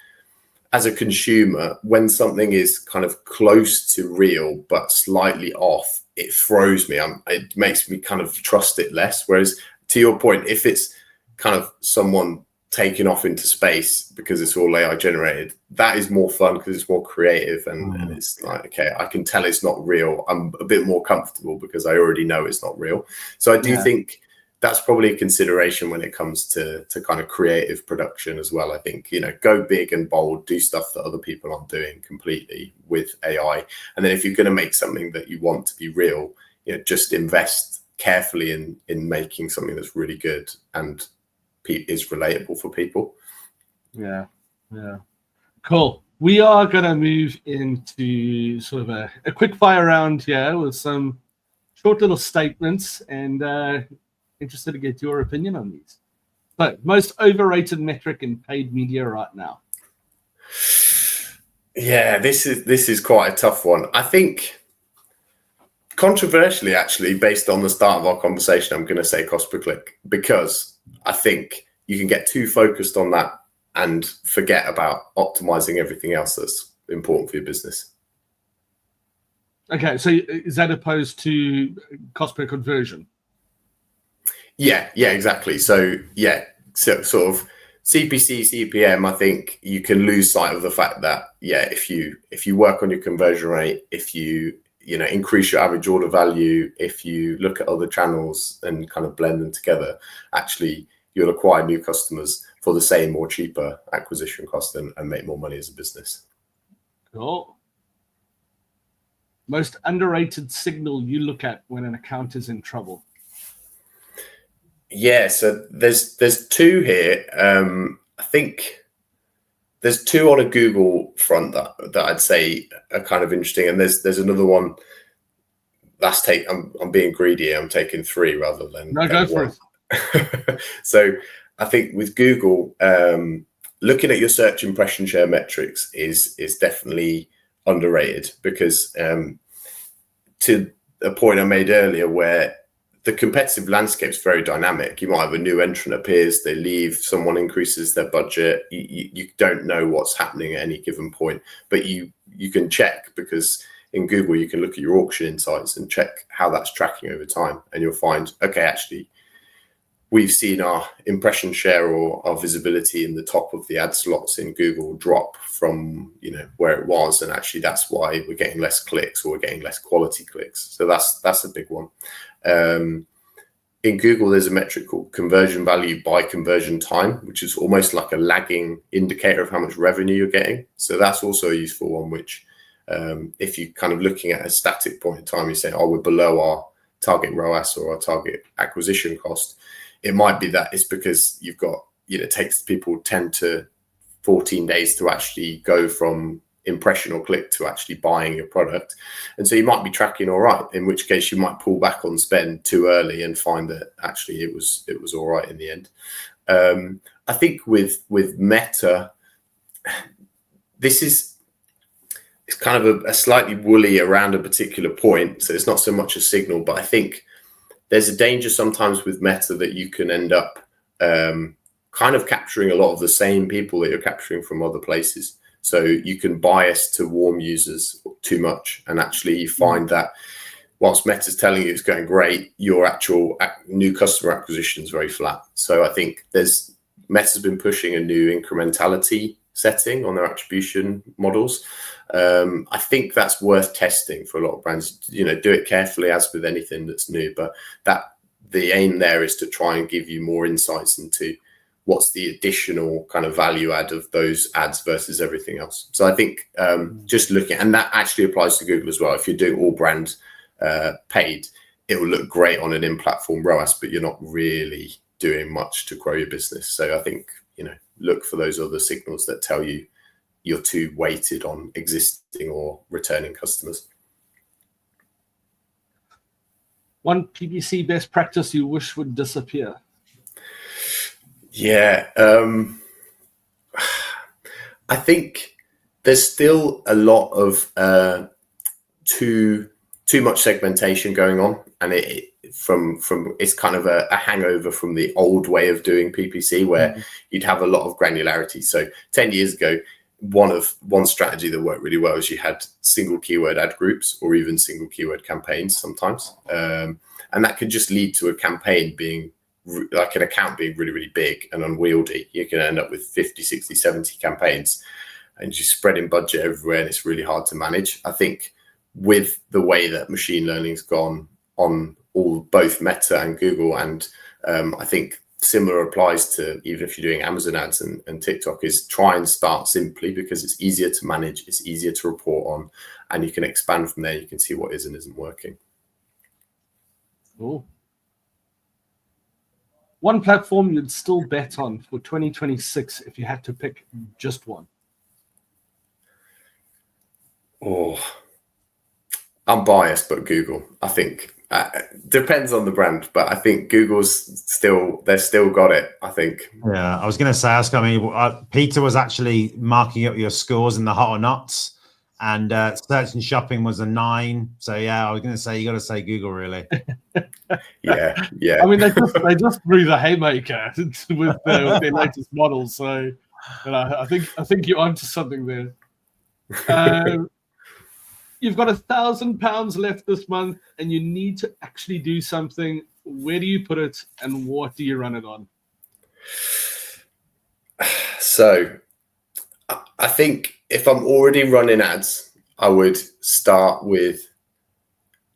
as a consumer, when something is kind of close to real but slightly off, it throws me. It makes me kind of trust it less. Whereas to your point, if it's kind of someone taking off into space because it's all AI generated, that is more fun because it's more creative and it's like, okay, I can tell it's not real. I'm a bit more comfortable because I already know it's not real. So I do think that's probably a consideration when it comes to kind of creative production as well. I think, go big and bold, do stuff that other people aren't doing completely with AI. And then if you're going to make something that you want to be real, just invest carefully in making something that's really good and is relatable for people. Yeah. Cool. We are going to move into sort of a quick fire round here with some short little statements, and interested to get your opinion on these. So, most overrated metric in paid media right now? Yeah, this is quite a tough one. I think controversially, actually, based on the start of our conversation, I'm going to say cost per click, because I think you can get too focused on that and forget about optimizing everything else that's important for your business. Okay, so is that opposed to cost per conversion? Yeah, exactly. So sort of CPC, CPM, I think you can lose sight of the fact that, if you work on your conversion rate, if you increase your average order value, if you look at other channels and kind of blend them together, actually you'll acquire new customers for the same or cheaper acquisition cost and make more money as a business. Cool. Most underrated signal you look at when an account is in trouble? Yeah, so there's two here. I think there's two on a Google front that I'd say are kind of interesting, and there's another one. I'm being greedy. I'm taking three rather than go for it. So I think with Google, looking at your search impression share metrics is definitely underrated, because to a point I made earlier, where the competitive landscape is very dynamic. You might have a new entrant appears, they leave, someone increases their budget. You don't know what's happening at any given point, but you can check, because in Google you can look at your auction insights and check how that's tracking over time, and you'll find, okay, actually we've seen our impression share or our visibility in the top of the ad slots in Google drop from where it was, and actually that's why we're getting less clicks, or we're getting less quality clicks. So that's a big one. In Google, there's a metric called conversion value by conversion time, which is almost like a lagging indicator of how much revenue you're getting. So that's also a useful one, which if you're kind of looking at a static point in time, you say, oh, we're below our target ROAS or our target acquisition cost. It might be that it's because you've got, it takes people 10 to 14 days to actually go from impression or click to actually buying your product. And so you might be tracking all right, in which case you might pull back on spend too early and find that actually it was all right in the end. I think with Meta, it's kind of a slightly woolly around a particular point. So it's not so much a signal, but I think there's a danger sometimes with Meta that you can end up kind of capturing a lot of the same people that you're capturing from other places. So you can bias to warm users too much, and actually you find that whilst Meta's telling you it's going great, your actual new customer acquisition is very flat. So I think Meta's been pushing a new incrementality setting on their attribution models. I think that's worth testing for a lot of brands. Do it carefully, as with anything that's new, but the aim there is to try and give you more insights into what's the additional kind of value add of those ads versus everything else. So I think just looking, and that actually applies to Google as well. If you're doing all brand paid, it will look great on an in-platform ROAS, but you're not really doing much to grow your business. So I think, look for those other signals that tell you you're too weighted on existing or returning customers. One PPC best practice you wish would disappear? Yeah. I think there's still a lot of too much segmentation going on, and it's kind of a hangover from the old way of doing PPC, where you'd have a lot of granularity. So 10 years ago, one strategy that worked really well is you had single keyword ad groups, or even single keyword campaigns sometimes, and that could just lead to a campaign being like an account being really, really big and unwieldy. You can end up with 50, 60, 70 campaigns, and you're spreading budget everywhere, and it's really hard to manage. I think with the way that machine learning's gone on both Meta and Google, and I think similar applies to even if you're doing Amazon ads and TikTok, is try and start simply, because it's easier to manage, it's easier to report on, and you can expand from there. You can see what is and isn't working. Cool. One platform you'd still bet on for 2026 if you had to pick just one? Oh, I'm biased, but Google. I think depends on the brand, but I think Google's still got it. I think. Yeah, I was going to say, Oscar, Peter was actually marking up your scores in the hot or nots, and search and shopping was a 9. So yeah, I was going to say you got to say Google, really. Yeah. I mean, they just threw the haymaker with their latest model. So I think you're onto something there. You've got £1,000 left this month, and you need to actually do something. Where do you put it, and what do you run it on? So I think if I'm already running ads, I would start with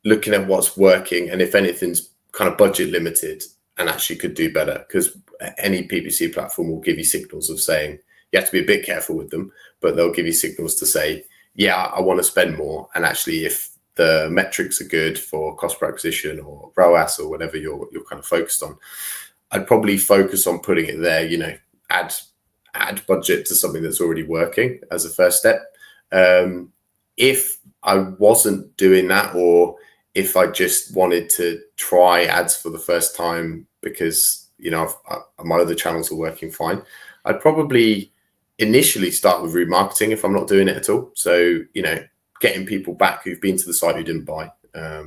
looking at what's working, and if anything's kind of budget limited and actually could do better, because any PPC platform will give you signals of saying you have to be a bit careful with them, but they'll give you signals to say, yeah, I want to spend more. And actually, if the metrics are good for cost per acquisition or ROAS or whatever you're kind of focused on, I'd probably focus on putting it there, add budget to something that's already working as a first step. If I wasn't doing that, or if I just wanted to try ads for the first time because, my other channels are working fine, I'd probably initially start with remarketing if I'm not doing it at all. So, getting people back who've been to the site who didn't buy,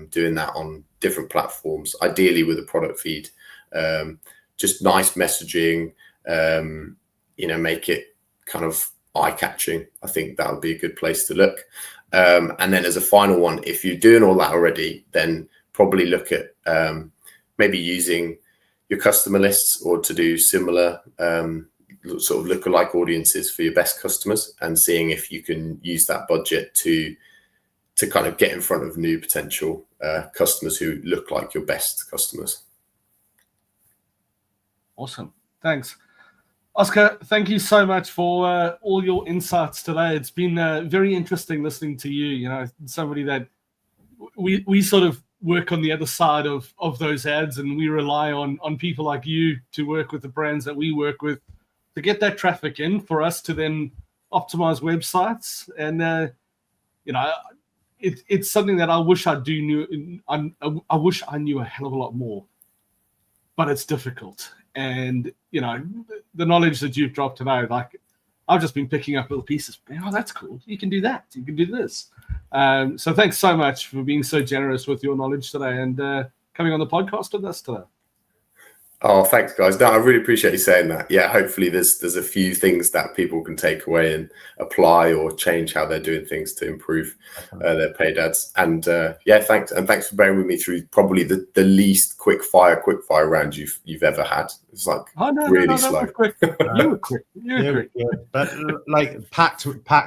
doing that on different platforms, ideally with a product feed, just nice messaging, make it kind of eye-catching. I think that would be a good place to look. And then as a final one, if you're doing all that already, then probably look at maybe using your customer lists, or to do similar sort of lookalike audiences for your best customers, and seeing if you can use that budget to kind of get in front of new potential customers who look like your best customers. Awesome. Thanks. Oscar, thank you so much for all your insights today. It's been very interesting listening to you. Somebody that we sort of work on the other side of those ads, and we rely on people like you to work with the brands that we work with to get that traffic in for us to then optimize websites. And, it's something that I wish I wish I knew a hell of a lot more, but it's difficult. And, the knowledge that you've dropped today, like, I've just been picking up little pieces. Oh, that's cool. You can do that. You can do this. So thanks so much for being so generous with your knowledge today, and coming on the podcast with us today. Oh, thanks, guys. No, I really appreciate you saying that. Yeah, hopefully there's a few things that people can take away and apply or change how they're doing things to improve their paid ads. And yeah, thanks for bearing with me through probably the least quickfire round you've ever had. It's like really slow. You were quick. Yeah. But like packed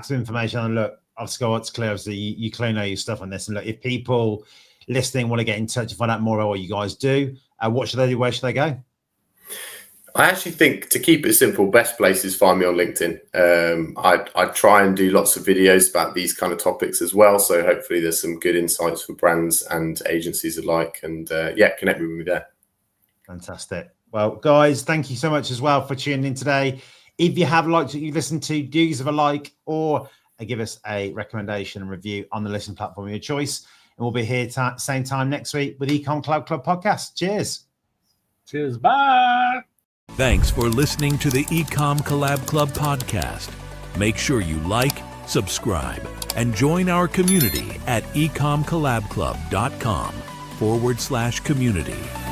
information. And look, I've scored. It's clear. Obviously, you clearly know your stuff on this. And look, if people listening want to get in touch and find out more about what you guys do, what should they do? Where should they go? I actually think, to keep it simple, best place is find me on LinkedIn. I try and do lots of videos about these kind of topics as well. So hopefully there's some good insights for brands and agencies alike. And yeah, connect with me there. Fantastic. Well, guys, thank you so much as well for tuning in today. If you have liked what you listened to, do give us a like or give us a recommendation and review on the listen platform of your choice. And we'll be here same time next week with eCom Collab Club Podcast. Cheers. Cheers. Bye. Thanks for listening to the eCom Collab Club Podcast. Make sure you like, subscribe, and join our community at ecomcollabclub.com/community.